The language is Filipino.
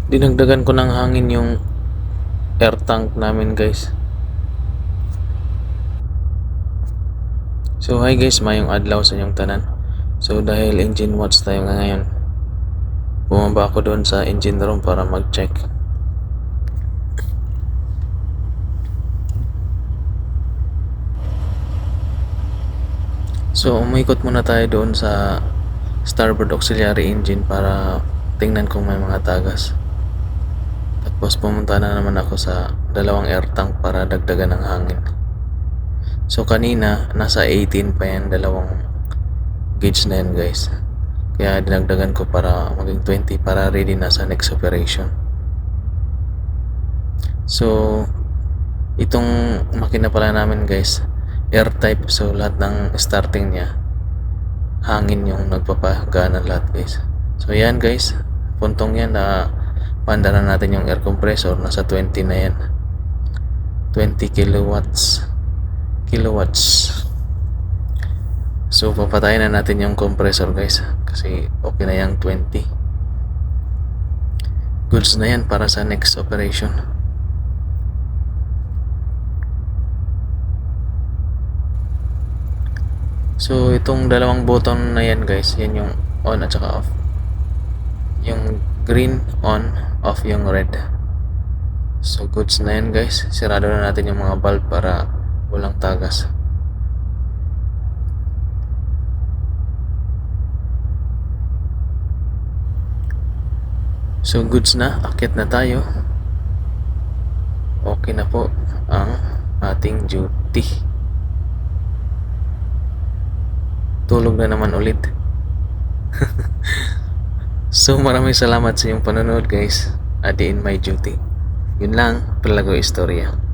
Dinagdagan ko ng hangin yung air tank namin, guys. So hi guys, mayong adlaw sa inyong tanan. So dahil engine watch tayo ngayon, bumaba ako doon sa engine room para mag-check. So umikot muna tayo doon sa starboard auxiliary engine para tingnan kung may mga tagas. Tapos pumunta na naman ako sa dalawang air tank para dagdagan ng hangin. So kanina nasa 18 pa yan, dalawang gauge na yan, guys. Kaya dinagdagan ko para maging 20 para ready na sa next operation. So itong makina pala namin, guys, air type. So lahat ng starting niya hangin yung nagpapagana lahat, guys. So yan, guys, puntong yan na panda na natin yung air compressor. Nasa 20 na yan, 20 kilowatts. So papatayin na natin yung compressor, guys, kasi okay na yung 20. Goods na yan para sa next operation. So itong dalawang button na yan, guys, yan yung on at saka off. Yung green on, off yung red. So goods na yan, guys. Sirado na natin yung mga valve para walang tagas. So goods na, akit na tayo. Okay na po ang ating duty. Tulog na naman ulit. So maraming salamat sa iyong panonood, guys. Adi in my duty. Yun lang, Palago Istorya.